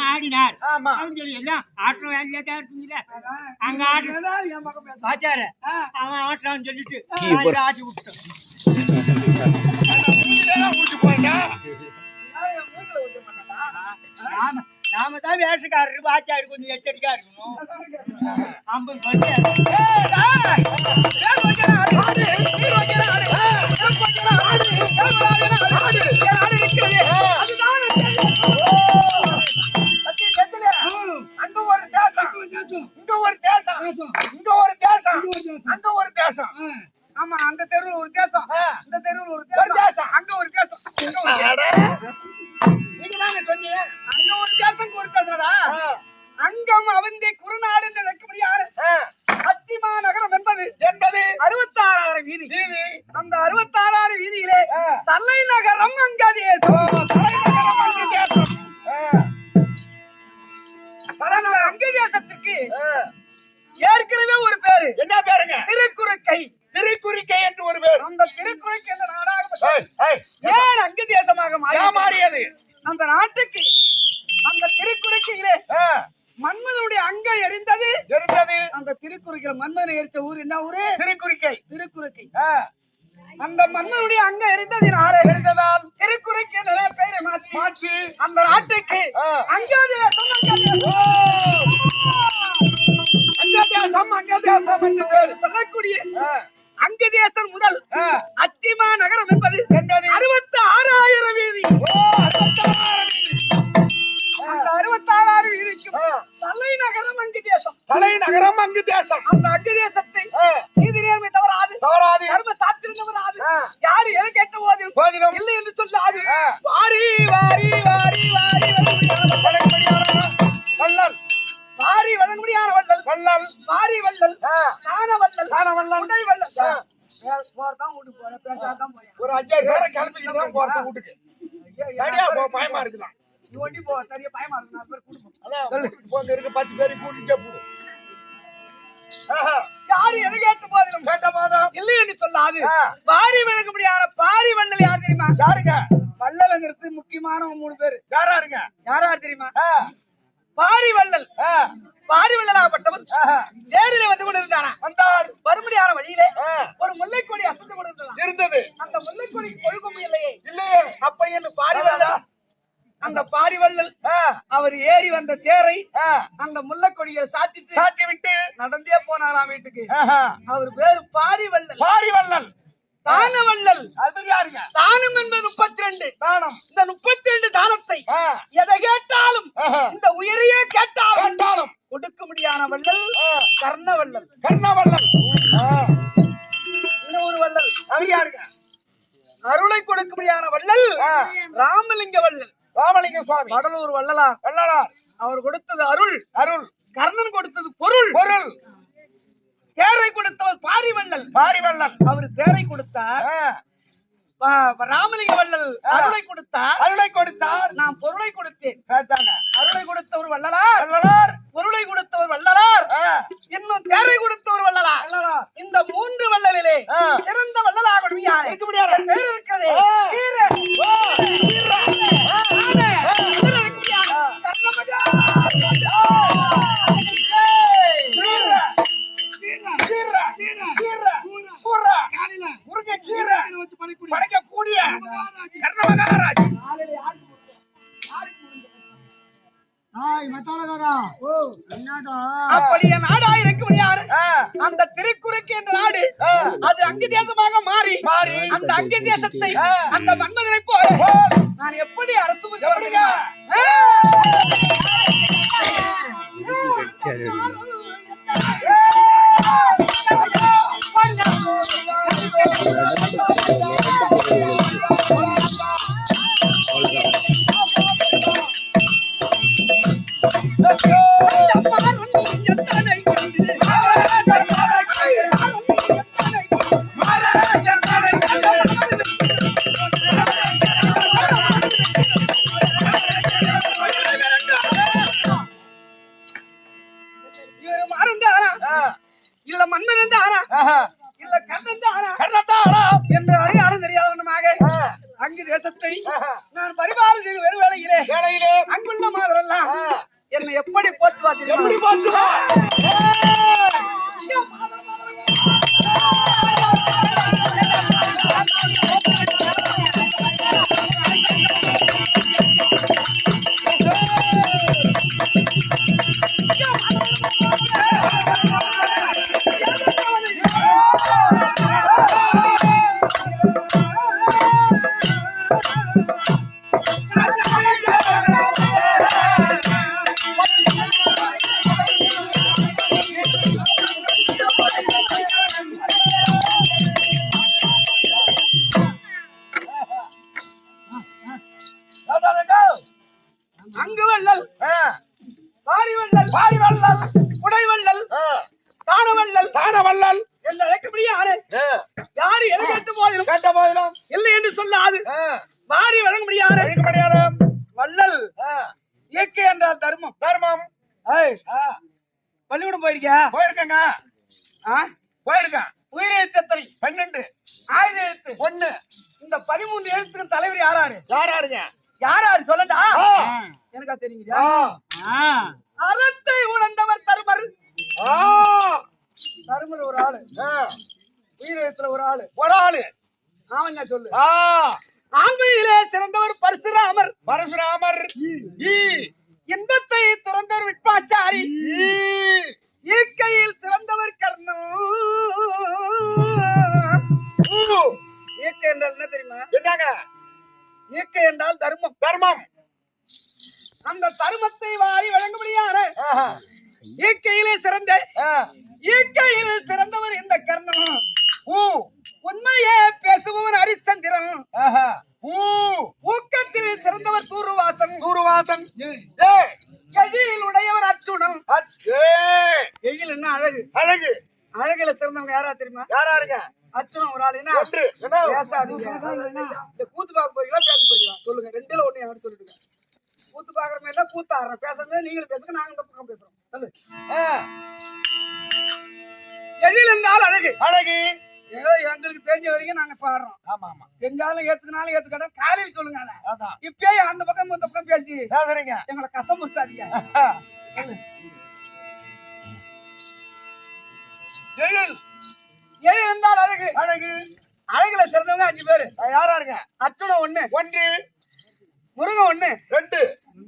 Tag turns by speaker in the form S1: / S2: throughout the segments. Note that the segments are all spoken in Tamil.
S1: ஆடினார் அங்க ஆச்சார அவன் ஆட்டான்னு சொல்லிட்டு ஆட்டி விட்டு நாம தான் வேஷக்காரரு ஆச்சாரு கொஞ்சம் எச்சரிக்கா இருக்கணும். 50 ஆமா அந்த தெருவில் ஒரு தேசம், இந்த தெருவில் ஒரு தேசம், அங்க ஒரு தேசம், நீங்க தானே சொன்னீங்க அங்க ஒரு தேசம் ஒரு தேசம்டா. அங்கம் அவந்தி குறுநாடு என்று வைக்கப்படுகிறார். அத்திமா நகரம் என்பது 66 வீதி. அந்த 66 வீதியிலே தலைநகரம் அங்கதேசம். அங்கதேசத்திற்கு ஏற்கனவே ஒரு பேரு. என்ன பேருங்க? திருக்குறுக்கை. திருக்குறுக்கை என்று ஒரு பேர். அந்த திருக்குறுக்கை என்ற நாடாக ஏன் அங்கு தேசமாக
S2: மாறியது?
S1: அந்த நாட்டுக்கு அந்த திருக்குறுக்கையிலே மன்மதனுடைய அங்கம் எரிந்தது. அந்த திருக்குறுக்கையில மன்மதனை எரிச்ச ஊர் என்ன ஊரு? திருக்குறுக்கை. அந்த மன்னனுடைய அங்க இருந்ததினாலே திருக்குறைக்கு நிறைய பேரை மாற்றி அந்த நாட்டுக்கு அங்கதேசம் சொல்லக்கூடிய அங்கதேசம் முதல் அத்திமா நகரம் என்பது 66,000 வீதி. அந்த 66,000 வீதிக்கு தலைநகரம் அங்கு தேசம். அந்த அங்கு தேசத்தை நீதி நேர்மை தவறாது தர்ம சாத்திரம் தவறாது யாரு எதை கேட்ட போதிலும் இல்லை என்று சொல்லாது வாரி வாரி வாரி வாரி வள்ளல் வாரி வழங்குடியான வள்ளல் வாரி வள்ளல் காண வள்ளல் உடை வள்ளல் போறதான் வீட்டுக்கு போறேன் பேசாதான் போறேன்.
S2: ஒரு 5 பேரை கிளம்பிட்டு தான் போறது வீட்டுக்கு. தனியா போ, பயமா இருக்குதான்.
S1: நீ ஒண்டி போ, சரியா பயமா இருக்கு. 4 பேர் கூட்டிட்டு
S2: அதான் போங்க இருக்கு 10 பேரை கூட்டிட்டே போடு.
S1: யாரு எதை கேட்ட போதிலும் இல்லை என்று சொல்லாது வாரி வழங்க முடியாத பாரி வள்ளல் யார் தெரியுமா?
S2: யாருங்க?
S1: வள்ளல்ங்கிறது முக்கியமான 3 பேரு. யாராரு தெரியுமா? பாரி வள்ளல். பாரி வள்ளலாகப்பட்டவன் தேரிலே வந்து கொண்டிருந்தானா? வரும்படியான வழியிலே ஒரு முல்லைக்கொடி அசைந்து கொண்டிருந்தது. அந்த முல்லைக்கொடி கொழுக்கும் இல்லையே. அப்ப என்ன பாரி வள்ளல் அந்த பாரிவள்ளல் அவர் ஏறி வந்த தேரை அந்த முல்லைக்கொடியை சாத்தி விட்டு நடந்தே போனாராம் வீட்டுக்கு. அவர் பேரு பாரிவள்ளல். தானவள்ளல். தானம் என்பது 32 தானம். இந்த 32 தானத்தை எதை கேட்டாலும் இந்த உயிரையே கேட்டாலும் கொடுக்க முடியாத வள்ளல் கர்ணவள்ளல். இன்னொரு வள்ளல் அருளை கொடுக்க முடியாத வள்ளல் ராமலிங்க சுவாமி வடலூர் வள்ளலார். அவர் கொடுத்தது அருள். கர்ணன் கொடுத்தது பொருள். தேரை கொடுத்தவர் பாரிவள்ளல். அவர் தேரை கொடுத்தார். ராமலிங்க வள்ளல் அருளை கொடுத்தார். நான் பொருளை கொடுத்தேன். அருளை கொடுத்தவர் வள்ளலார். பொருளை கொடுத்தவர் வள்ளலார். இன்னும் தேரை கொடுத்தவர் வள்ளலார். இந்த 3 வள்ளலிலே சிறந்த வள்ளலாக இருக்க முடியாது. பேர் இருக்கிறதே அப்படியே நாடா இருக்க முடியாது. அந்த திருக்குறுக்கு என்ற நாடு அது அங்கு தேசமாக மாறி அந்த அங்கு தேசத்தை அந்த மன்மதனை போல நான் எப்படி அரசு இல்ல மன்னன் தானா இல்ல கர்ணன் தானா என்று அடையாளம் தெரியாதவனமாக அங்கு தேசத்தை நான் பரிபாலனை செய்து வெறும் வேளையிலே அங்குள்ள மாதரெல்லாம் என்னை எப்படி போற்றுவா தெரியுமா? அங்கு வள்ளல் பாரிவள்ளல் உடைவள்ளல் தானவள்ளல் என்று அழைக்கப்படுகிறாரே யாரு எதை கேட்ட போதிலும் இல்லை என்று சொல்லாது வாரி வழங்க முடியாது. வள்ளல் இயற்கை என்றால் தர்மம். பள்ளிக்கூடம் போயிருக்கேங்க
S2: போயிருக்கான்.
S1: உயிரெழுத்து எத்தனை?
S2: 12.
S1: ஆயுத எழுத்து
S2: 1.
S1: இந்த 13 எழுத்துக்கு தலைவர் யாராரு?
S2: யாராருங்க?
S1: யாராரு சொல்லண்டா?
S2: ஆ.
S1: எனக்கா தெரியுங்க.
S2: ஆ.
S1: அறத்தை உணர்ந்தவர் தருமர்.
S2: ஆ.
S1: தருமர் ஒரு ஆளு,
S2: ஆ.
S1: உயிரெழுத்துல ஒரு ஆளு.
S2: ஒரு ஆளு.
S1: ஆவங்க சொல்லு.
S2: ஆ.
S1: ஆண்மையிலே சிறந்தவர் பரசுராமர்.
S2: பரசுராமர். ஈ.
S1: இன்பத்தை துறந்தவர் விட்பாச்சாரி.
S2: ஈ.
S1: இயற்கையில் சிறந்தவர் கர்ணம்.
S2: ஊ.
S1: இயற்கை என்றால் என்ன தெரியுமா?
S2: என்னங்க?
S1: இயற்கை என்றால் தர்மம்.
S2: தர்மம்.
S1: அந்த தர்மத்தை வாரி வழங்க முடியாது.
S2: ஆஹா.
S1: இயற்கையிலே சிறந்த
S2: ஆ.
S1: இயற்கையில் சிறந்தவர் இந்த கர்ணம்.
S2: ஊ.
S1: உண்மையே பேசுபவன் ஹரிச்சந்திரன்.
S2: ஆஹா. ஊ.
S1: ஊக்கத்தில் சிறந்தவர் தூர்வாசன்.
S2: சூர்வாசன். ஏ.
S1: எழில் உடையவர் அர்ஜுனன்.
S2: அச்சே.
S1: எழில் என்ன அழகு.
S2: அழகு.
S1: அழகுல சிறந்தவங்க யாரா தெரியுமா?
S2: யாராருங்க?
S1: அர்ஜுனன் ஒரு ஆள். என்ன
S2: ஒன்று. என்ன?
S1: பேசாதீங்க. இந்த கூத்து பார்க்க போறீங்களா பேச போறீங்களா சொல்லுங்க. ரெண்டுல ஒண்ணு யாரும் சொல்லிடுங்க. கூத்து பாக்குற மாதிரி தான் கூத்து ஆடுறோம். பேசுறது நீங்களும் பேசுங்க, நாங்க இந்த பக்கம் பேசுறோம். சொல்லு.
S2: ஆ.
S1: எழில் என்றால் அழகு.
S2: அழகு.
S1: ஏதோ எங்களுக்கு தெரிஞ்ச வரைக்கும் நாங்க பாடுறோம்.
S2: ஆமா ஆமா.
S1: எங்காலும் ஏத்துக்கினாலும் ஏத்துக்கிட்ட காலையில் சொல்லுங்க. அதை
S2: அதான்.
S1: இப்பயே அந்த பக்கம் இந்த பக்கம் பேசி
S2: பேசுறீங்க.
S1: எங்களை கசம் முஸ்தாதீங்க.
S2: எழில்.
S1: எழில் என்றால் அழகு.
S2: அழகு.
S1: அழகுல சிறந்தவங்க 5 பேரு.
S2: யாராருங்க?
S1: அர்ஜுனன் 1,
S2: 1.
S1: முருகன் 1,
S2: 2.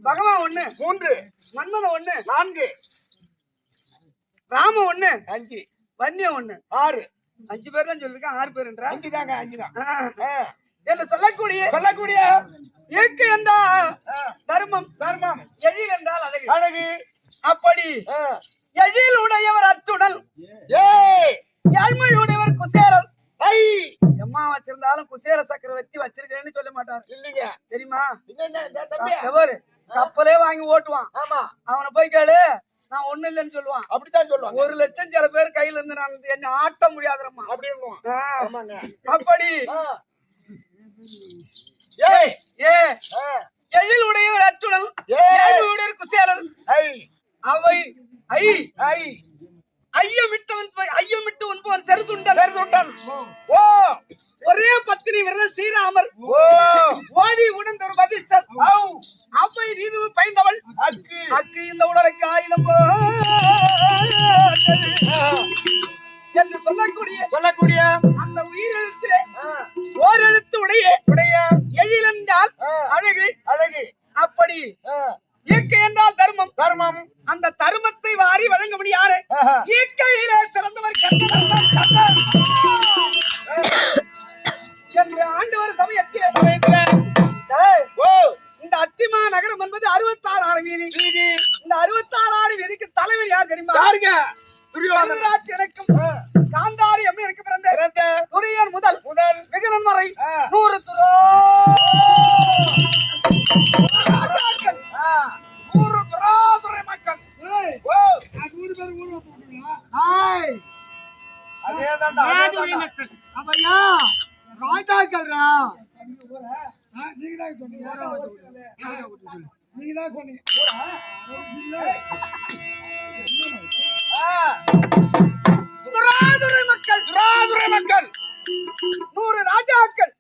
S1: பகவான் 1,
S2: 3.
S1: மன்மதன் 1,
S2: 4.
S1: ராம 1,
S2: 5.
S1: வன்னியம் 1.
S2: 6.
S1: 5 பேர் தான் சொல்லிருக்கேன். 6 பேர் என்ற
S2: 5 தாங்க. 5 தான்.
S1: என்று சொல்லக்கூடிய
S2: சொல்லக்கூடிய
S1: இயற்கை என்றால்
S2: ஆ.
S1: தர்மம்.
S2: தர்மம்.
S1: எழில் என்றால் அழகு.
S2: அழகு.
S1: அப்படி
S2: ஆ.
S1: எழில் உடையவர் அர்ஜுனன்.
S2: ஏ.
S1: ஏழ்மையுடையவர் குசேலன்.
S2: ஐ.
S1: எம்மா வச்சிருந்தாலும் குசேல சக்கரவர்த்தி வச்சிருக்கேன்னு சொல்ல மாட்டார்.
S2: இல்லைங்க.
S1: தெரியுமா?
S2: என்ன இந்த தம்பி?
S1: எவரு கப்பலே வாங்கி ஓட்டுவான்.
S2: ஆமா.
S1: அவனை போய் கேளு, நான் ஒண்ணு இல்லைன்னு சொல்லுவான்.
S2: அப்படித்தான் சொல்லுவாங்க.
S1: 1 லட்சம் சில பேர் கையில இருந்து நான் என்ன ஆட்ட முடியாதுமா.
S2: அப்படிங்குவோம். ஆமாங்க.
S1: அப்படி
S2: ஆ. ஏய்.
S1: ஏ
S2: ஆ.
S1: எழில் உடையவர் அர்ஜுனன்.
S2: ஏய்.
S1: ஏழ்மையுடையவர் குசேலன்.
S2: ஐ.
S1: அவை ஐ
S2: ஐ.
S1: ஐயமிட்டு உண்பவன் செருதுண்டன்.
S2: செருதுண்டன். ஓ.
S1: ஒரே பத்தினி விரல் ஸ்ரீராமர்.
S2: ஓ.
S1: ஓதி உணர்ந்தவர் வசிஷ்டர். அவை நீது பைந்தவள்
S2: அக்கு.
S1: அக்கு இந்த உடலுக்கு ஆயுதம் என்று சொல்லக்கூடிய அந்த உயிரெழுத்திலே ஓரெழுத்து உடைய எழில் என்றால்
S2: அழகு. அழகு.
S1: அப்படி இயற்கை என்றால் தர்மம்.
S2: தர்மம்.
S1: அந்த தர்மத்தை வாரி வழங்க முடியாது. இயற்கையிலே சிறந்தவர் கர்ணன் என்று ஆண்டு ஒரு சமயத்திலே இந்த அத்திமா நகரம் என்பது 66 வீதி. இந்த 66 வீதிக்கு தலைவர் யார் தெரியுமா? எனக்கும் காந்தாரி அம்மை எனக்கு பிறந்த துரியன் முதல் விகடன் வரை 100 துராதுரை மக்கள்.
S2: அப்பையா ராஜாக்கள்ரா.
S1: துராதுரை மக்கள். 100 ராஜாக்கள்.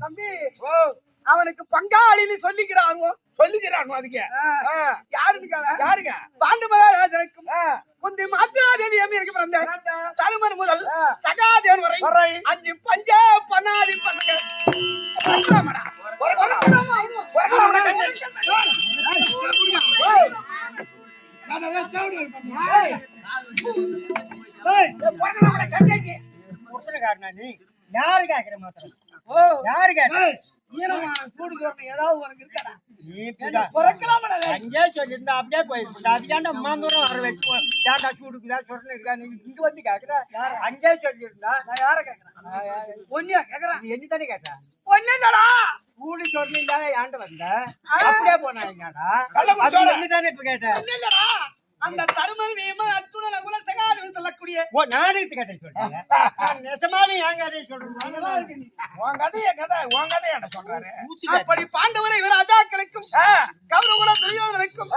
S1: தம்பி அவனுக்கு பங்காளின்னு சொல்லிக்கிறானோ அதுக்கு யாருங்க? பாண்டு மகாராஜனுக்கும் குந்தி மாத்ராதேவி எனக்கு பிறந்த தருமன் முதல் சகாதேவன் வரை 5 பஞ்ச பன்னாதி பசங்க.
S3: யாரு கேக்குற மாத்திரம்
S1: சூடு சொன்ன ஏதாவது உனக்கு இருக்காடா?
S3: அங்கே சொல்லிருந்தா அப்படியே போயிருந்தா அது ஏன்டா மாந்தூரம் வர வச்சு ஏன்டா சூடுக்குதா சொன்னா நீ இங்க வந்து கேக்குற. அங்கே சொல்லிருந்தா
S1: நான் யார கேக்குறேன்? ஒன்னியா கேக்குறேன்.
S3: என்ன தானே கேட்டேன்?
S1: ஒன்னேடா
S3: சூடு சொன்னீங்க ஏன்டா வந்த அப்படியே போனாங்கடா. என்ன தானே இப்ப கேட்டேன்?
S1: ஒன்னேடா அந்த தருமன் வீமன் அர்ஜுனன் நகுல சகாதேவன் சொல்லக்கூடிய
S3: நாடகத்து கதை சொல்றேன். நிஜமாவே என் கதையை சொல்றேன்.
S2: உன் கதையை என்ன சொல்றாரு?
S1: அப்படி பாண்டவரை ராஜாக்களுக்கும் கௌரவ துரியோதனுக்கும்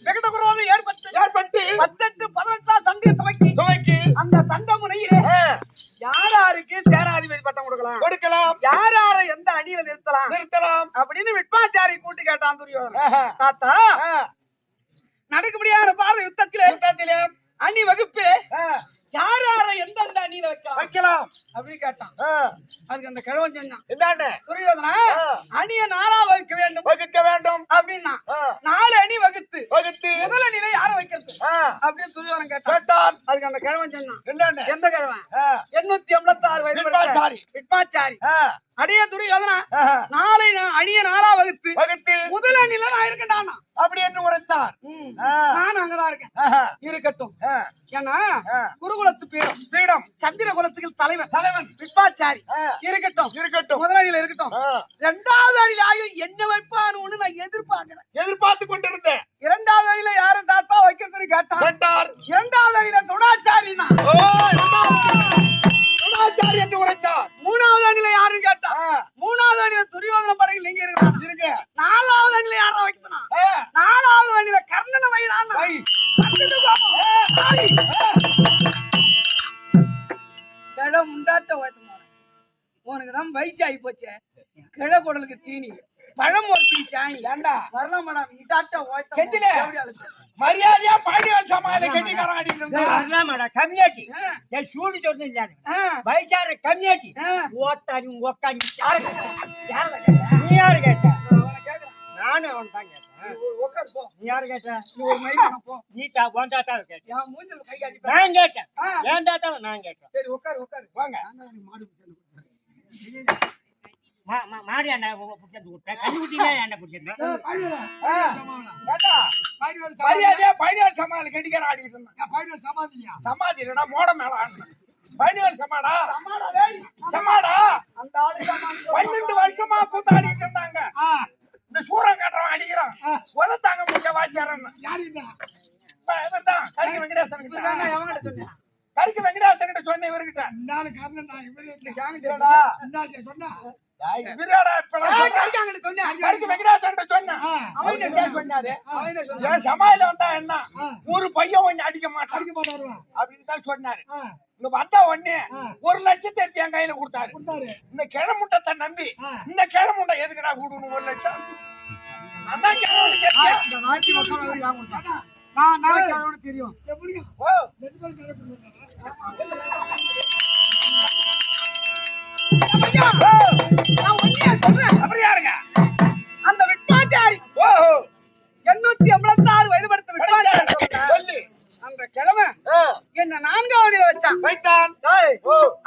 S1: விகடகுரோதம் ஏற்பட்டு 18 18 சண்டை துவக்கி அந்த சண்டை முறையில் யுத்தத்திலே யார் யாருக்கு சேனாதிபதி பட்டம் கொடுக்கலாம்
S2: கொடுக்கலாம்
S1: யார் யாரை எந்த அணியில நிறுத்தலாம்
S2: நிறுத்தலாம்
S1: அப்படின்னு விட்பாச்சாரி கூட்டி கேட்டான் துரியோதனன். தாத்தா நடக்கும்படியான பாரத யுத்தத்திலே அணி வகுப்பு யார் யாரை எந்தெந்த அணியில
S2: வைக்கலாம்
S1: அப்படின்னு கேட்டான். அதுக்கு அந்த கிழவன் சொன்னான்,
S2: இந்தாண்டு
S1: துரியோதனா அணிய 4ஆ வகுக்க வேண்டும் அப்படின்னா 4 அணி வகுத்து முதல் அணியில யார வைக்கிறது அப்படின்னு துரியோதனன் கேட்டான். அதுக்கு அந்த கிழவன் சொன்னான், எந்த கிழவன்? 886 வயது விட்பாச்சாரி. அடிய துரியோதனா 4 அணிய 4ஆ வகுத்து முதல் அணியில நான் இருக்கேன்
S2: அப்படி என்று உரைத்தான்.
S1: நான் அங்கதான் இருக்கேன். இருக்கட்டும். ஏன்னா குருகுலத்து பீடம் சந்திர குலத்துக்கு தலைவன் விட்பாச்சாரி இருக்கட்டும். முதல் அணியில இருக்கட்டும். 2வது அணியில என்ன வைப்பான்னு நான்
S2: எதிர்பார்த்து கொண்டிருந்தேன்.
S1: 2வது அணியில யாரு தாத்தா வைக்கிறதுன்னு கேட்டார். 2வது அணியில துணாச்சாரினா துணாச்சாரி என்று உரைத்தார். 3வது அணியில யாருன்னு கேட்டா 3வது அணியில துரியோதன படையில் நீங்க இருக்கு. 4வது அணியில யாரா வைக்கணும்? 4வது அணியில கர்ணனை வைடான். கிழ முண்டாட்ட வைத்தோம். உனக்குதான் வயிற்று ஆகி போச்சு. கிழ குடலுக்கு தீனி பழம் ஒருத்தி சாணி ஏண்டா வரலாம் மேடம். இதாட்ட ஓய்த்த
S2: மரியாதையா பாண்டியன் சமாள கெட்டிக்காரன் அடிக்கிட்டு
S3: வரலாம் மேடம். கம்மியாட்டி என் சூடு சொல்லு இல்லாத வயசார கம்மியாட்டி ஓத்தாடி ஒக்காடி நீ யாரு கேட்ட? நானும் அவன் தான் கேட்டேன். நீ யாரு கேட்ட? நீ தாத்தா கேட்டேன். நான் கேட்டேன். ஏன் தாத்தாவை நான் கேட்டேன்.
S1: சரி உட்காரு வாங்க.
S3: மாடி அண்ணா புடிச்சது விட்டேன். கண்ணு குட்டினா என்ன புடிச்சிருந்தேன்.
S2: மரியாதையா பாண்டியன் சமாள கெட்டிக்காரன் அடிக்கிட்டு இருந்தான். சமாதி இல்லடா மோட மேல ஆடுறேன். பாண்டியன் சமாடா
S1: அந்த ஆளு
S2: 12 வருஷமா கூத்தாடிட்டு இருந்தாங்க. இந்த சூரம் காட்டுறவன் அடிக்கிறான். உதத்தாங்க முடிய வாச்சியாரன் கரிக்கு வெங்கடேசன்
S1: சொன்னேன்.
S2: கரிக்கு வெங்கடேசன் கிட்ட சொன்ன இவர்கிட்ட சமாயில வந்தா என்ன ஒரு பையன் கொஞ்சம் அடிக்க மாட்டாரு அப்படின்னு தான் சொன்னாரு. இங்க வந்தா உடனே 1 லட்சத்தை எடுத்து என் கையில கொடுத்தாரு. இந்த கிழமுட்டத்தை நம்பி இந்த கிழமுட்டை எதுக்குடா கூடணும் 1 லட்சம்?
S1: தெரியும். அந்த விட்பாச்சாரி 886 வயது படுத்த விட்பாச்சாரி அந்த கிழமை என்ன 4வது வச்சான்.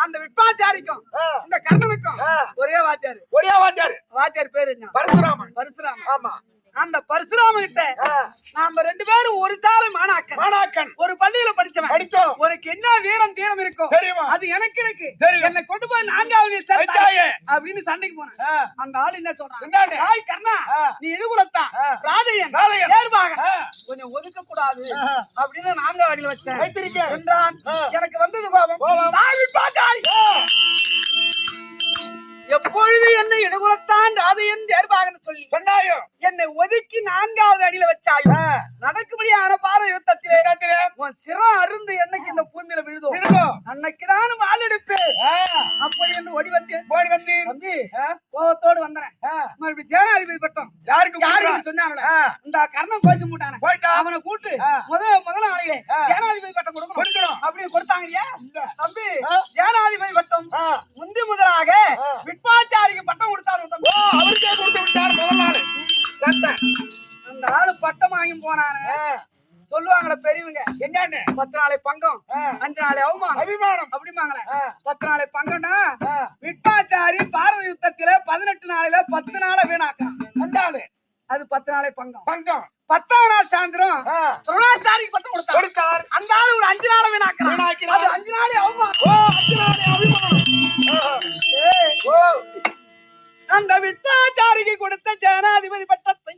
S1: அந்த விட்பாச்சாரிக்கும் இந்த கர்ணனுக்கும் ஒரே வாத்தியார் பேரு என்ன? பரசுராமன். ஆமா. அந்த பரசுராமன் கிட்ட நாம 2 பேரும் ஒரு சாலை மாணாக்கன் ஒரு பள்ளியில படிச்சோம். உனக்கு என்ன வீரம் தீரம் இருக்கும் அது எனக்கு இருக்கு. என்னை கொண்டு போய் 4வது அப்படின்னு சண்டைக்கு போனேன். அந்த ஆள் என்ன சொல்றான்? கர்ணா நீ இழுகுலத்தான் ராஜையன் கொஞ்சம் ஒதுக்க கூடாது அப்படின்னு 4வது வச்சேன் என்றான். எனக்கு வந்தது கோபம். எப்பொழுது என்னை இடுகுலத்தான் ராதையன் தேர்வாகன்னு சொல்லி சொன்னாயோ என்னை ஒதுக்கி 4வது அடியில வச்சாயோ நடக்கும்படியான பார யுத்தத்திலே உன் சிரம் அருந்து என்னைக்கு இந்த பூமியில விழுதோ அன்னைக்குதான் வாள் எடுப்பேன். அப்படி என்று ஓடி வந்தேன். தம்பி கோபத்தோடு வந்தேன். மறுபடியும் சேனாதிபதி பட்டம் யாருக்கு சொன்னாங்களே இந்த கர்ணம் போச்சு மூட்டான அவனை கூட்டு முதல் நாளிலே சேனாதிபதி பட்டம் கொடுக்கணும் அப்படின்னு கொடுத்தாங்க இல்லையா? தம்பி சேனாதிபதி பட்டம் முந்தி முதலாக விட்பாச்சாரிக்கு பட்டம் கொடுத்தாரு.
S2: அவருக்கே கொடுத்து விட்டார் முதல் நாள்.
S1: அந்த ஆளு பட்டம் வாங்கி போனானு சொல்லுவாங்களே பெரியவங்க. என்னன்னு 10 நாளை பங்கம் 5 நாளை அபிமானம் அப்படிமாங்களே. 10 நாளை பங்கம்னா விட்பாச்சாரி பாரத யுத்தத்தில 18 நாளில 10 நாளை வீணாக்கான். அந்த ஆளு அது 10 நாளை பங்கம் 10ஆம் நாள் சாயந்தரம் துணாச்சாரிக்கு பட்டம் கொடுத்தார். அந்த ஆளு ஒரு 5 நாளை வீணாக்கிறான். 5 நாளை அபிமானம். அந்த விட்பாச்சாரிக்கு கொடுத்த ஜனாதிபதி பட்டத்தை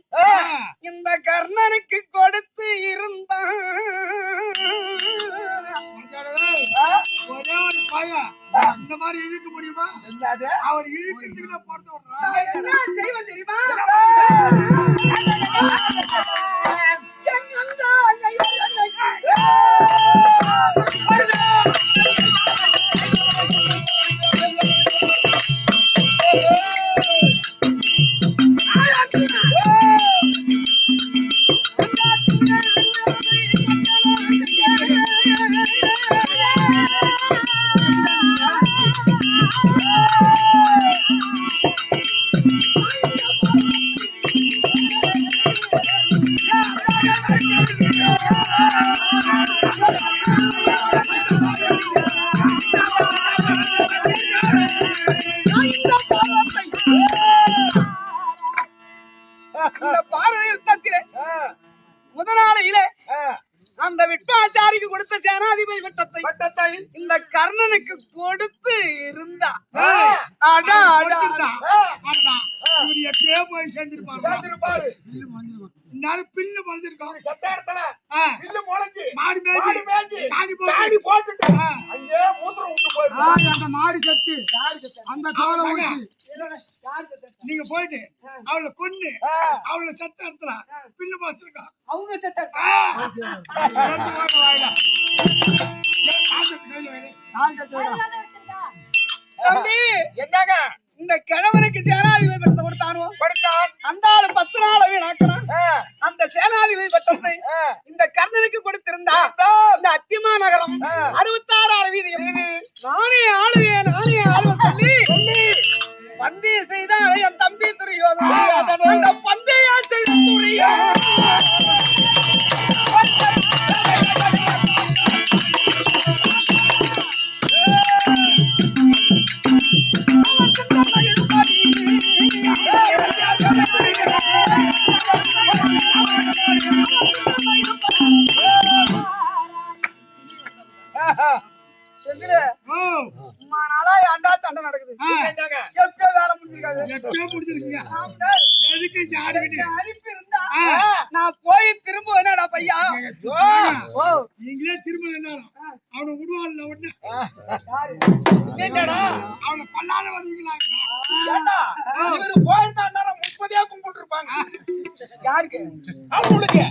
S1: இந்த கர்ணனுக்கு கொடுத்து இருந்தான். ஒரே ஒரு பையன் இந்த மாதிரி இழுக்க முடியுமா? அவர் இழுக்கிறதுக்கு என்ன செய்வன் தெரியுமா? இந்த பாரத யுத்தத்திலே முதலாளியிலே அந்த விட்டாச்சாரிக்கு கொடுத்த சேனாதிபதி பட்டத்தை இந்த கர்ணனுக்கு கொடுத்து இருந்தா
S2: போய் சேர்ந்திருப்பாரு பில்லு மறைஞ்சிருக்கான் செத்த இடத்துல பில்லு முளைஞ்சு மாடு மேய்ச்சி சாணி போட்டுட்டு அங்கே மூத்திரம் விட்டு போயிட்டு அந்த மாடு செத்து அந்த தோலை நீங்க போயிட்டு அவளை கொன்னு அவளை செத்த இடத்துல பில்லு மறைச்சிருக்கான்
S1: அவங்க செத்த
S2: என்னங்க
S1: இந்த கிழவனுக்கு சேனாதிபதி பட்டத்தை கொடுத்தான் அந்த ஆளு 10 நாள் வீணாக்கலாம் அந்த சேனாதிபதி பட்டத்தை இந்த கர்ணனுக்கு கொடுத்திருந்தா இந்த அத்திமா நகரம் 66 வீதியும் நானே ஆளுவேன் சொல்லி பந்தய செய்தால் என் தம்பி துரியோதனன் அந்த பந்தய செய்த நாளா ஏண்டா சண்டை நடக்குது எப்போ வேலை முடிஞ்சிருக்காங்க அனுப்பி இருந்தா நான் போய் திரும்ப என்னடா பையா
S2: நீங்களே திரும்ப வேணாலும் அவனை விடுவான்ல உடனே என்னடா அவனை பல்லாத வருவீங்களா இவரு போயிருந்தா 30 கும்பிட்டு இருப்பாங்க
S1: யாருக்கு
S2: அவங்களுக்கு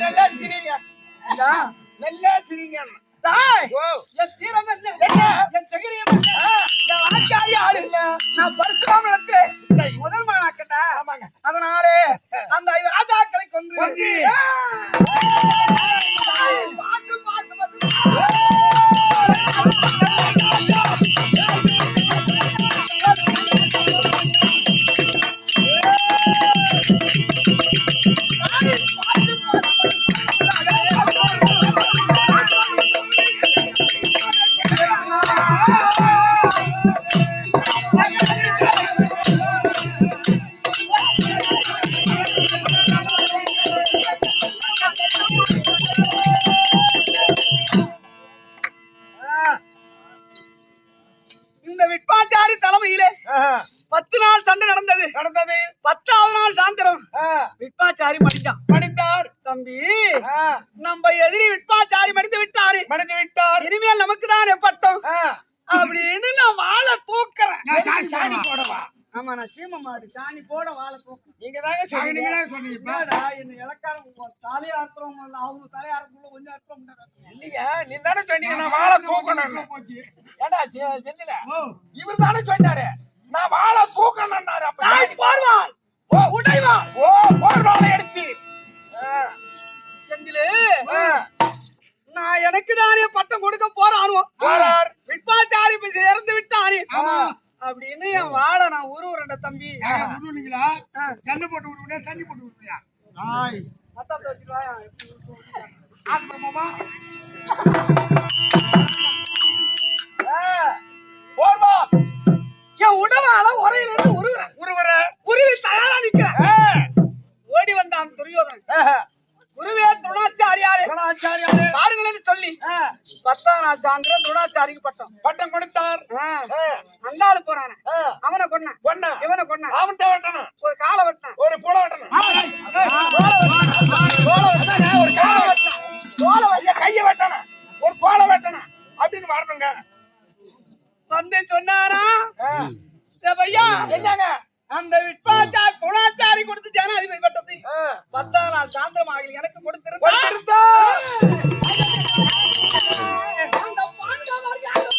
S2: நல்லா சிரிங்க நல்லா சிரிங்க
S1: என் தீரம் என்ன என் தைரியம் என்ன என் ஆச்சாரி ஆளு நான் பரிசுராமனத்துல முதல் மகனாக்கட்டா அதனாலே அந்த ராஜாக்களை கொன்று இந்த விட்பாச்சாரி தலைமையிலே 10 நாள் சண்டை நடந்தது 10வது நாள் சாயந்தரம் விட்பாச்சாரி மடிந்தார் தம்பி நம்ம எதிரி விட்பாச்சாரி மடிந்து விட்டாரு இனிமேல் நமக்கு தான் பட்டம் அப்படின்னு நான் வாழை தூக்குறேன்
S2: போடவா
S1: ஆமா நான் சீம மாடு சாணி போட வாழை தூக்குறேன்
S2: நீங்க தாங்க சொன்னீங்க
S1: என்ன இலக்காரம் தலையாத்திரம் அவங்க தலையாரத்துக்குள்ள கொஞ்சம் அர்த்தம்
S2: இல்லைங்க நீ தானே சொன்னீங்க நான் வாழை தூக்கணும் ஏடா செந்தில இவர் தானே சொன்னாரு நான் வாழை தூக்கணும்னாரு அப்ப
S1: போர்வாள்
S2: உடைவா போர்வாளை எடுத்து
S1: செந்திலே நான் எனக்கு தானே பட்டம் கொடுக்க போறான் விட்பாச்சாரி இறந்து விட்டாரு அப்படின்னு என் வாழை நான் உருவுறேன் தம்பி
S2: விடுவீங்களா தண்ணி போட்டு விடுவியா தண்ணி போட்டு விடுவியா
S1: மத்தாத்த வச்சுருவாயா என் உடவால உரையிலிருந்து உருவி தயாரா நிக்கிறேன் ஓடி வந்தான் துரியோதனன் குருவே துரோணாச்சாரியாரே பாருங்களேன்னு சொல்லி 10ஆம் நாள் சாயந்தரம் துரோணாச்சாரிக்கு பட்டம் கொடுத்தார் அந்தாளு போறான அவனை கொன்ன இவனை கொன்ன
S2: அவன் வெட்டணும்
S1: ஒரு காலை வெட்டினான்
S2: ஒரு புல வெட்டணும்
S1: ஒரு காலை வெட்டினான்
S2: கைய வெட்டணும் ஒரு தோலை வெட்டணும் அப்படின்னு வரணுங்க
S1: வந்து சொன்னாரா பையா
S2: என்னங்க
S1: அந்த விட்பாச்சாரி துணாச்சாரி கொடுத்து ஜனாதிபதி பட்டத்தை 10ஆம் நாள் சாயந்தரமாக எனக்கு கொடுத்திருந்தா அந்த பாண்டவர் யாரும்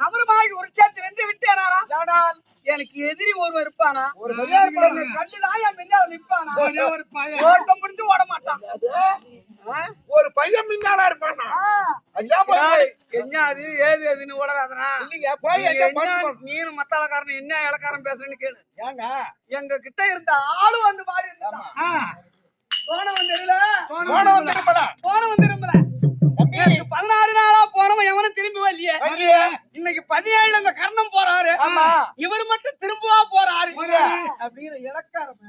S1: அவருமாய் ஒரு சேர்த்து வென்று விட்டேனாரா? எனக்கு எதிரி ஒருவர் இருப்பானா?
S2: ஒரு
S1: கண்டுதான் என் பின்னால நிப்பானா? ஓட்டம் முடிஞ்சு ஓட மாட்டான்.
S2: ஒரு பையன் முன்னாடா இருப்பானா?
S1: என்ன அது ஏது எதுன்னு ஓடாதனா?
S2: இல்லைங்க போய்
S1: நீனும் மத்தாளக்காரன் என்ன இலக்காரன் பேசுறேன்னு கேளு.
S2: ஏங்க
S1: எங்க கிட்ட இருந்த ஆளு வந்து மாறி இருந்தான். போன வந்து திரும்பல. 16 நாளா போனவன் எவனும் திரும்பவே இல்லையே. இன்னைக்கு 17 அந்த கர்ணம் போறாரு. இவர் மட்டும் திரும்பவா போறாரு அப்படிங்கிற இலக்காரமே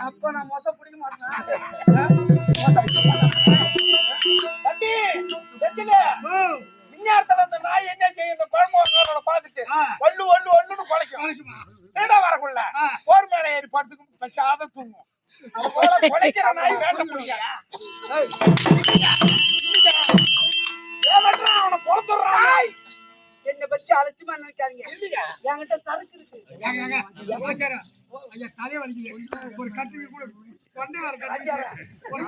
S1: அப்ப நான் மொத்த பிடிக்க மாட்டேன்.
S2: விஞ்ஞானத்துல அந்த நாய் என்ன செய்யும்? இந்த குழம்பு பாத்துட்டு வள்ளு வள்ளு வள்ளுன்னு குலைக்கும். திருட வரக்குள்ள போர் மேல ஏறி படுத்துக்கும், பச்சாத தூங்கும். அது போல குலைக்கிற நாய் வேண்ட முடியாது. அவனை பொறுத்துறான்.
S1: என்னை பத்தி அலட்சியமா நினைக்காதீங்க. என்கிட்ட சரக்கு இருக்கு.
S2: ஒரு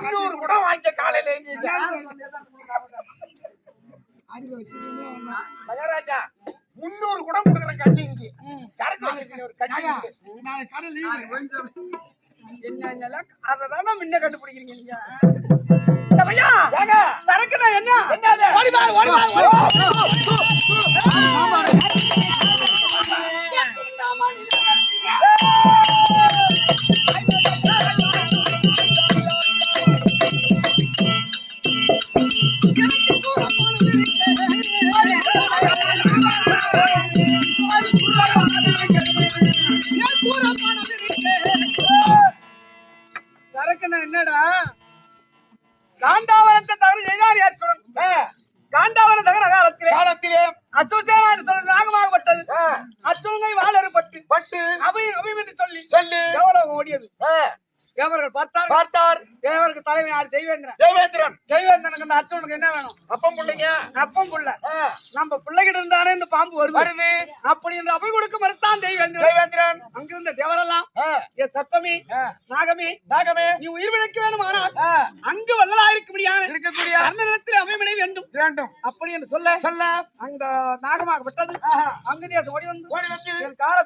S2: 200 குடம் வாங்கிய காலையில மகாராஜா 300 குடம் கொடுக்குறேன் கட்டிக்கு. சரக்கு வாங்கிருக்கேன் ஒரு கட்டி.
S1: என்னென்னலாம் காரணம் முன்ன கண்டுபிடிக்கிறீங்க நீங்க. சரக்குனா என்ன? சரக்குனா என்னடா? காண்டாவரத்தை தவிர எதாரி அச்சுடன் காண்டாவர தகர காலத்திலே அசுசேனான்னு சொல்லி நாகமாகப்பட்டது. அச்சுங்கை வாழறுபட்டு அபிமதி சொல்லி எவ்வளவு ஓடியது. தேவர்கள் பார்த்தார். தேவருக்கு தலைமை யார்? தெய்வேந்திரனுக்கு இந்த அச்சுவனுக்கு என்ன வேணும்? அப்பம் புள்ள. நம்ம பிள்ளைகிட்ட இருந்தானே இந்த பாம்பு வருது. அப்படி என்று அபை கொடுக்க மறுத்தான் தெய்வேந்திரன். அங்கிருந்த தேவரெல்லாம் சர்ப்பமே நாகமே நீ உயிர் விழைக்க வேணும். ஆனால் அங்கு வல்லலாயிருக்கக்கூடிய அந்த நிலத்தில் அமைவினை வேண்டும் அப்படி என்று சொல்ல அந்த நாகமாகப்பட்டது அங்கே ஓடி வந்து காலை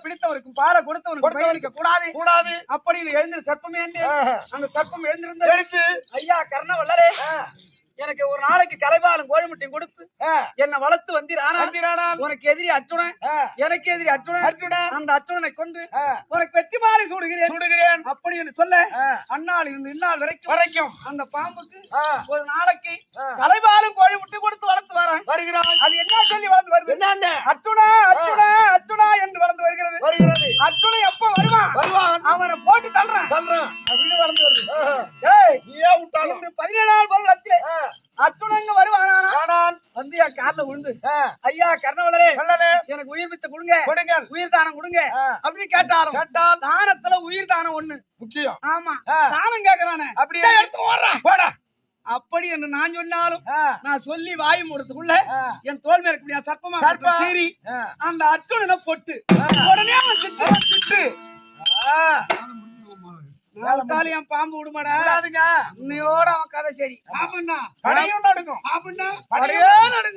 S1: பிடித்தவருக்கும் பாலை கொடுத்தவனுக்கு கூடாது அப்படி எழுந்து சர்ப்பமே அந்த சர்ப்பம் எழுந்திருந்தது. ஐயா கர்ணவல்லரே, எனக்கு ஒரு நாளைக்கு கலைபாலும் கோழிமுட்டையும் கொடுத்து என்னை வளர்த்து வந்தீரானால் உனக்கு எதிரி அச்சுடன், எனக்கு எதிரி அச்சுடன். அந்த அச்சுடனை கொண்டு உனக்கு வெற்றி மாலை சூடுகிறேன் அப்படி என்று சொல்ல அந்நாள் இருந்து இந்நாள் வரைக்கும் அந்த பாம்புக்கு ஒரு நாளைக்கு கலைபாலும் கோழிமுட்டை கொடுத்து வளர்த்து வருகிறான். அது என்ன சொல்லி வளர்ந்து வருது? என்ன? அச்சுடா என்று வளர்ந்து வருகிறது. அச்சுடை எப்ப வருவான்? அவனை போட்டு தள்ளுறான் அப்படின்னு வளர்ந்து வருது. 17 வருடத்திலே அச்சுடங்க வருவான். வந்து என் கார்ல விழுந்து ஐயா கர்ணவல்லரே, எனக்கு உயிர் பிச்சை கொடுங்க, உயிர் தானம் கொடுங்க அப்படின்னு கேட்டால் தானத்துல உயிர் தானம் ஒண்ணு முக்கியம். ஆமா, தானம் கேக்குறானே அப்படியே எடுத்து ஓடுறான். அப்படி என்று நான் சொன்னாலும் நான் சொல்லி வாயு மூடத்துக்குள்ள என் தோல் மேல இருக்கக்கூடிய சர்ப்பமா சரி அந்த அச்சுடனை பொட்டு உடனே என் பாம்பு விடுமாடா. இன்னையோட அவன் கதை சரி. நடக்கும்.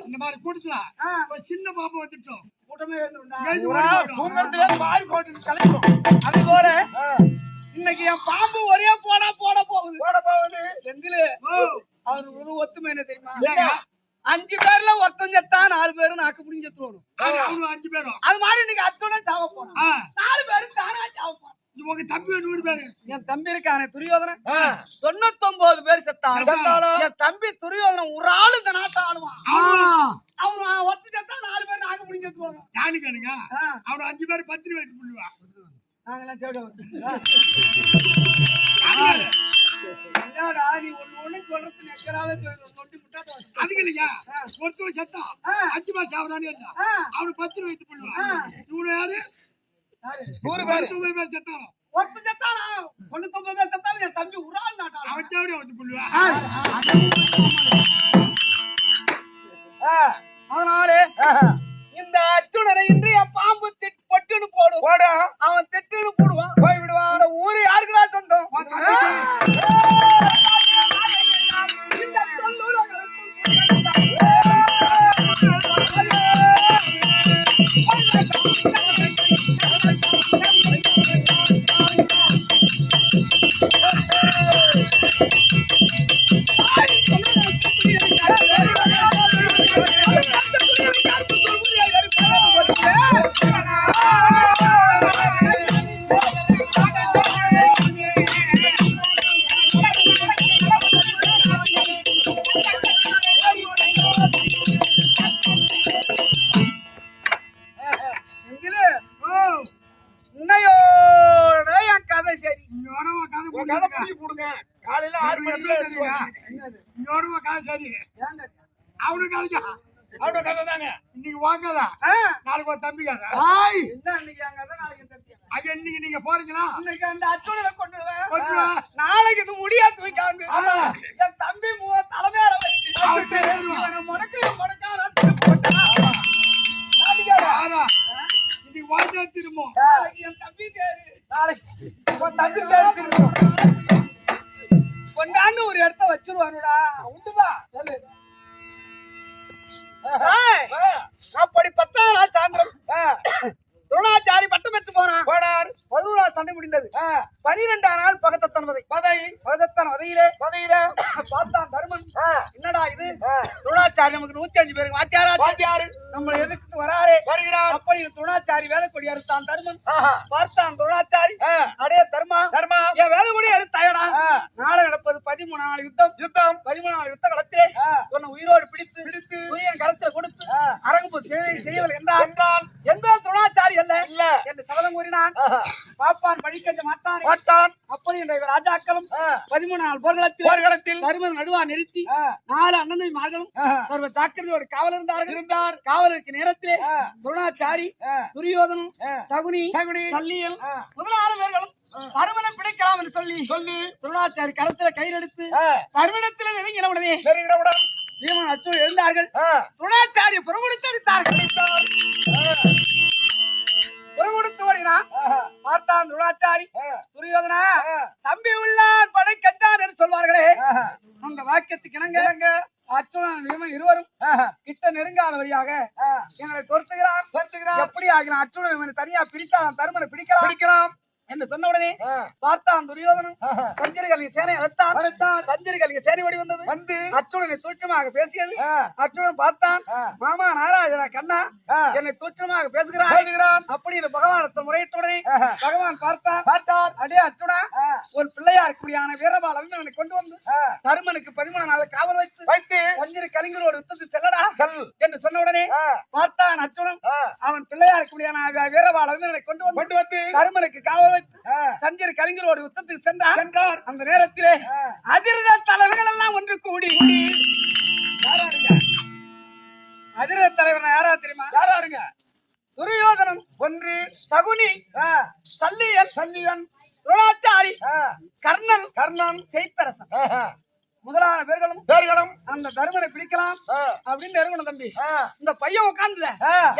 S1: இந்த மாதிரி கூட்டலாம் சின்ன பாம்பு வந்துட்டோம். அது போல இன்னைக்கு என் பாம்பு ஒரே போட போகுது. செந்திலு அவரு ஒத்துமை என்ன தெரியுமா? 5 பேர்ல ஒருத்தன் செத்தா 4 பேரும் நாக்கு புடிஞ்சு செத்துவோம். 5 பேரும் அது மாதிரி இன்னைக்கு அச்சுடன் சாவ போறோம். 4 பேரும் தானா சாவ போறோம். உங்க தம்பி 100 பேரு. என் தம்பி இருக்கானே துரியோதனன் 99 பேர் செத்தாலும் என் தம்பி துரியோதனன் ஒரு ஆளு இந்த நாட்டை ஆளுவான். அவன் ஒத்து செத்தா 4 பேர் நாக்கு புடிஞ்சு செத்துவோம். யானு கேளுங்க, அவன் 5 பேர் பத்திரி வைத்து புள்ளுவான். நாங்கெல்லாம் தேட என்னடா நீ ஒண்ணு சொல்றது நெக்கராவே சொல்லி முட்டா
S2: அதுக்கு இல்லையா ஒருத்தர் சத்தா 5 மாசம் சாவறானே இருந்தா அவனுக்கு 10 ரூபாய் பண்ணுவான் இவனு யாரு 100 பேர் 90 பேர் சத்தானோ
S1: ஒருத்தர் செத்தானா 99 பேர் செத்தாலும் என் தம்பி ஒரு ஆள் நாட்டா
S2: அவன் தேவடி வந்து பண்ணுவான்
S1: அதனாலே இந்த அர்ஜுனனை இன்றைய பாம்பு பொட்டுன்னு போடும் அவன் திட்டுன்னு போடுவான் போய் விடுவான் அந்த ஊரு யாருக்குடா சொந்தம் இந்த உன்னையோட என் கதை சரி
S2: கதை புடிச்சு போடுங்க காலையில 6 மணிக்கு கதை சரி அவனுக்கு கதைச்சா அவனோட கதை தாங்க இன்னைக்கு வாங்கதா நாளைக்கு ஒரு தம்பி கதை
S1: என்ன இன்னைக்கு என் கதை நாளைக்கு தம்பி
S2: ஐயா இன்னைக்கு நீங்க போறீங்களா
S1: இன்னைக்கு அந்த அச்சுடலை கொண்டு நாளைக்கு இது முடியா தூக்காங்க என் தம்பி தலைமையில வச்சு முடக்கான
S2: இன்னைக்கு வாங்க திரும்ப
S1: என் தம்பி தேரு
S2: நாளைக்கு தம்பி தேர் திரும்ப
S1: கொண்டாந்து ஒரு இடத்த வச்சிருவானுடா
S2: உண்டுதா
S1: சொல்லு அப்படி 10ஆம் நாள் சாயந்திரம் துரோணாச்சாரி பட்டம் பெற்று போனார் 11ஆம் சண்டை முடிந்தது 12ஆம் நாள் பகதத்தன் பகதத்தன் வதையிலே பார்த்தான் தருமன் என்னடா இது துரோணாச்சாரி நமக்கு 105 பேருக்கு வாத்தியாரு நம்ம எதுக்கு வருகிறார் அப்படி துரோணாச்சாரி வேலைக்கொடி அறுத்தான் தருமன் பார்த்தான் துரோணாச்சாரி அடே தர்மா என் வேலைக்கொடி அறுத்தாயடா நாளை நடப்பது 13ஆம் நாள் யுத்தம் 13ஆம் நாள் யுத்த களத்திலே உன்னை உயிரோடு பிடித்து உயிரின் கருத்தை கொடுத்து அரங்கு செய்யவில்லை என்றால் எந்த துரோணாச்சாரி அல்ல என்று சபதம் கூறினான் பாப்பான் படிக்க மாட்டான் அப்படி என்ற ராஜாக்களும் 13 நாள் போர்க்களத்தில் தருமன் நடுவா நிறுத்தி 4 அண்ணன்மார்களும் சர்வ ஜாக்கிரதையோடு காவல் இருந்தார் காவலுக்கு நேரத்திலே துரோணாச்சாரி துரியோதனும் சகுனி சல்லியல் முதலான பேர்களும் தருமனை பிடிக்கலாம் என்று சொல்லி துரோணாச்சாரி களத்தில கையெடுத்து தருமனத்திலே நெருங்கின உடனே பீமன் அச்சுடன் எழுந்தார்கள் துரோணாச்சாரி புறமுடித்தார்கள் புறமுடித்து ஓடினான் பார்த்தான் துரோணாச்சாரி துரியோதனா தம்பி உள்ளார் படை கண்டான் என்று சொல்வார்களே அந்த வாக்கியத்துக்கு இணங்க அச்சுடன் பீமன் இருவரும் கிட்ட நெருங்காத வழியாக எங்களை துரத்துகிறான் எப்படி ஆகினான் அச்சுடன் இவனை தனியா பிரித்தான் தருமனை பிடிக்கலாம் என்று சொன்ன உடனே பார்த்தான் துரியோதனன் சஞ்சரிகளின் சேனை அழைத்தான் சஞ்சரிகளின் சேனை ஓடி வந்து அச்சுடனை சூட்சமாக பேசியது அச்சுடன் பார்த்தான் மாமா நாராயணா கண்ணா என்னை சூட்சமாக பேசுகிறான் அப்படி பகவானத்தை முறையிட்ட உடனே பகவான் பார்த்தார் அடே அச்சுடா உன் பிள்ளையார் கூடியான வீரபாலன் என்னை கொண்டு வந்து தருமனுக்கு 13 நாள் காவல் வைத்து சஞ்சரி கலிங்கரோடு யுத்தத்துக்கு செல்லடா என்று சொன்ன உடனே பார்த்தான் அச்சுடன் அவன் பிள்ளையார் கூடியான வீரபாலன் என்னை கொண்டு வந்து தருமனுக்கு காவல் சஞ்சரி கலிங்கரோடு யுத்தத்துக்கு சென்றார் அந்த நேரத்திலே அதிரத தலைவர்கள் எல்லாம் ஒன்று கூடி அதிரத தலைவர் யாரா தெரியுமா யாராருங்க துரியோதனன் ஒன்று சகுனி சல்லியன் துரோணாச்சாரி கர்ணன் செய்தரசன் முதலான பேர்களும் அந்த தருமனை பிடிக்கலாம் அப்படின்னு நெருங்கணும் தம்பி இந்த பையன் உட்கார்ந்துல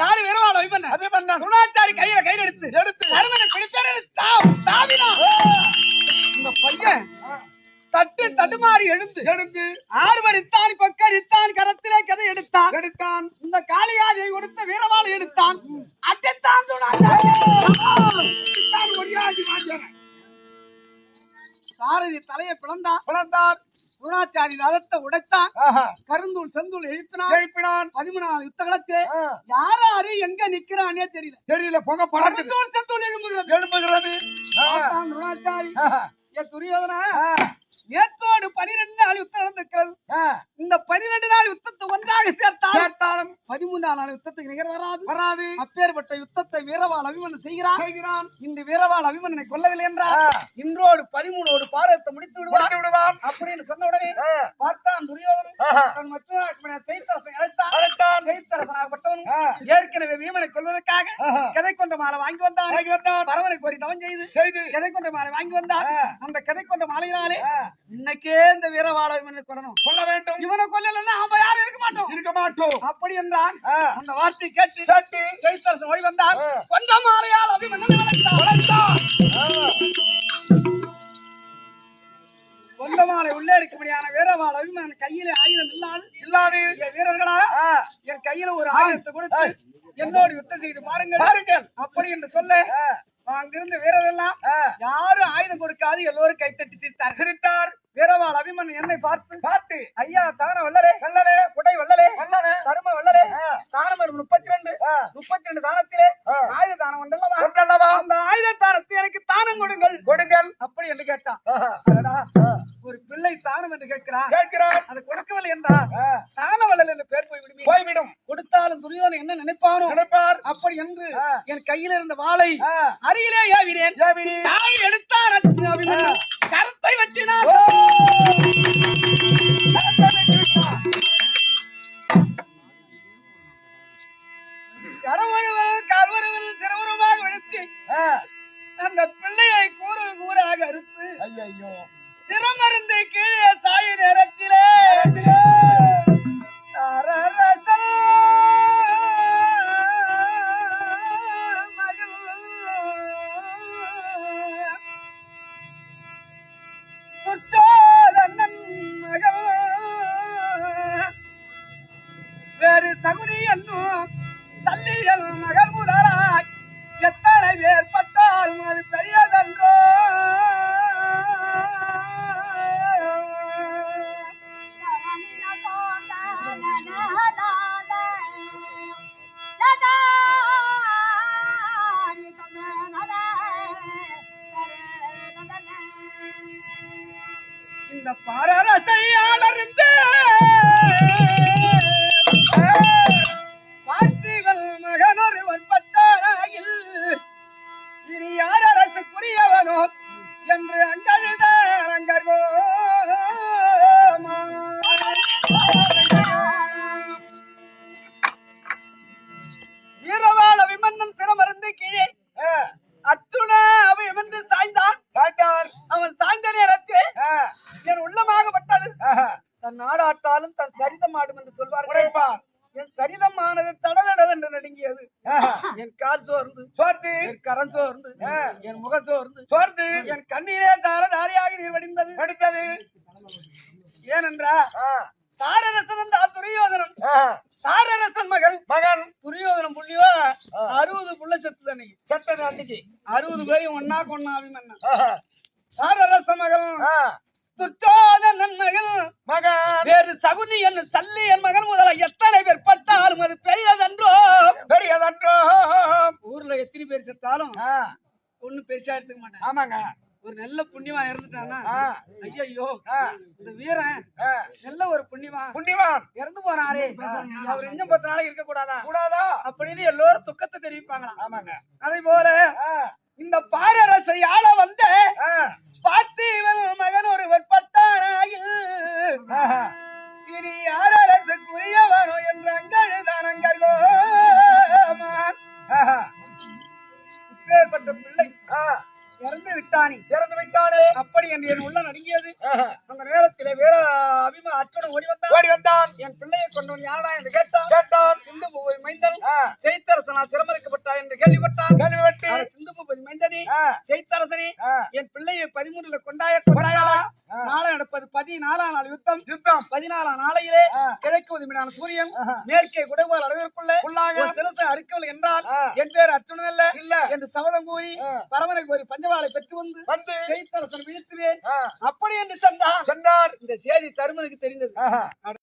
S1: யாரு வெறுவாள் அபிமன்ன துரோணாச்சாரி கையில எடுத்து தருமனை பிடிப்பாரு இந்த பையன் தட்டுமாறி எழுந்து ஆர்வரித்தான் கொக்கரித்தான் கரத்திலே கதை எடுத்தான் இந்த காளியாதியை கொடுத்த வீரவாளை எடுத்தான் அட்டைத்தான் சாரதி தலையை பிளந்தார் துரோணாச்சாரி ரதத்தை உடைத்தான் கருந்தூள் செந்தூள் எழுப்பினான் 13 யுத்த களத்திலே யாரு எங்க நிக்கிறானே தெரியல
S2: புகை பறக்குது
S1: செந்தூள் எழுப்புகிறது துரோணாச்சாரி துரியோதனா நேற்றோடு 12 நாள் யுத்தம் நடந்திருக்கிறது. இந்த 12 நாள் யுத்தத்தை ஒன்றாக சேர்த்தாலும் 13ஆம் நாள் யுத்தத்துக்கு நிகர் வராது. அப்பேற்பட்ட யுத்தத்தை வீரவாள் அபிமன்னன் செய்கிறான். இந்த வீரவாள் அபிமன்னனை கொல்லவில்லை என்றால் இன்றோடு 13ஓடு பாரதத்தை முடித்து விடுவான் அப்படின்னு சொன்ன உடனே பார்த்தான் துரியோதனன் மற்றும் செய்தரசன் அழைத்தான். செய்தரசனாகப்பட்டவன் ஏற்கனவே வீமனை கொல்வதற்காக கதை கொண்ட மாலை வாங்கி வந்தான். பரவனை கோரி தவம் செய்து கதை கொண்ட மாலை வாங்கி வந்தான். அந்த கதை கொண்ட மாலையினாலே இன்னைக்கே இந்த வீரவாள இவனை கொல்ல வேண்டும். இவனை கொல்லலன்னா அவன் யாரும் இருக்க மாட்டோம் அப்படி என்றான். அந்த வார்த்தை கேட்டு செய்தரசன் ஓடி வந்தான். கொண்ட மாலையால் அபிமன்னனை வளைத்தான். கொண்ட மாலை உள்ளே இருக்கும்படியான வீரவாள அபிமன்னன் கையில ஆயுதம் இல்லாது வீரர்களா என் கையில ஒரு ஆயுதத்தை கொடுத்து என்னோடு யுத்தம் செய்து பாருங்கள் அப்படி என்று சொல்ல அங்கிருந்த வீரரெல்லாம் யாரும் ஆயுதம் கொடுக்காது எல்லோரும் கைத்தட்டி சிரித்தார். வீரவாள் அபிமன்னன் என்னை பார்த்து ஐயா தான வல்லலே குடை வல்லலே தரும வல்லலே தானம் 32 தானத்திலே ஆயுத தானம் ஒன்றல்லவா அந்த ஆயுத தானத்தை எனக்கு தானம் கொடுங்கள் அப்படி என்று கேட்டான். ஒரு பிள்ளை தானம் என்று கேட்கிறான். அதை கொடுக்கவில்லை என்றார் தான வல்லல் என்று பேர் போய்விடும். கொடுத்தாலும் துரியோதனன் என்ன நினைப்பார் அப்படி என்று என் கையில் இருந்த வாளை அருகிலே ஏவினேன். சாவி எடுத்தார் அபிமன்னன். கரத்தை வெட்டினார். கருவருவன் சிறுவருமாக விழுத்தி அந்த பிள்ளையை கூறாக அறுத்து சிரமருந்து கீழே சாயு நேரத்திலே வேறு சகுனி என்னும் சல்லிகள் மகன் முதலாய் எத்தனை பேர் பட்டாலும் அது பெரியதன்றோ. இந்த பாரரசையாளருந்து பார்த்திவன் மகன் ஒருவன் பட்டாராயில் இனி யார் அரசுக்குரியவனோ என்று அங்கழுதார் அங்கர்கோ. வீரவாள் அபிமன்னன் சிரமருந்து கீழே அர்ஜுனா அபிமன்னன் சாய்ந்தான். அவன் சாய்ந்த நேரத்தில் என் உள்ளமாகப்பட்டது. தன் நாடாட்டாலும் தன் சரிதம் ஆடும் என்று சொல்வார்கள். என் சரிதமானது தடதடவென்று நடுங்கியது. என் கால் சோர்ந்து என் கரம் சோர்ந்து என் முகம் சோர்ந்து என் கண்ணீரே தாரதாரியாக நீர் வடிந்தது. ஏனென்றா தாரரசன் என்றால் துரியோதனன். தாரரசன் மகன் துரியோதனன் புள்ளியோ 60 புள்ள செத்தது அன்னைக்கு 60 பேரையும் ஒன்னா கொன்னா அபிமன்னன். தாரரச மகன் துச்சோதனன் மகன் வேறு சகுனி என்று சல்லி என் மகன் முதல எத்தனை பேர் பட்டாலும் அது பெரியதன்றோ. ஊர்ல எத்தனை பேர் செத்தாலும் ஒண்ணு பெருசா எடுத்துக்க மாட்டேன். ஆமாங்க. ஒரு நல்ல புண்ணியமா இருந்துட்டானா ஐயோ இந்த வீரன் நல்ல ஒரு புண்ணியவான் இறந்து போனாரே அவர் இன்னும் 10 நாளைக்கு இருக்க கூடாதா அப்படின்னு எல்லோரும் துக்கத்தை தெரிவிப்பாங்களா. ஆமாங்க. அதே போல இந்த பாரரசை ஆள வந்த பார்த்திவன் மகன் ஒருவர் பட்டாராயில் இனி யார் அரசுக்குரியவனோ என்று அங்கழுதான் அங்கர்கோ. இப்பேற்பட்ட பிள்ளை இறந்து விட்டானே அப்படி என்று என் உள்ள நடுங்கியது. அந்த நேரத்திலே வேற அர்ஜுனன் ஓடி வந்தான். என் பிள்ளையை கொண்டவன் யாரா என்று கேட்டான். சிந்து பூவை மைந்தன் செய்தரசனால் சிரமரிக்கப்பட்டா என்று கேள்விப்பட்டான். சிந்து பூவை மைந்தனி செய்தரசனி என் பிள்ளையை 13 கொண்டாயா நாளை நடப்பது 14ஆம் நாள் யுத்தம். 14ஆம் நாளையிலே கிழக்கு உதவியான சூரியன் மேற்கே குடைவால் அளவிற்குள்ள சிரசை அறுக்கவில்லை என்றால் என் பேர் அர்ஜுனன் இல்ல என்று சபதம் கூறி பரமனை கோரி பஞ்சவாளை பெற்று வந்து செய்தரசன் வீழ்த்துவேன் அப்படி என்று சொன்னார். இந்த செய்தி தருமனுக்கு தெரிந்தது.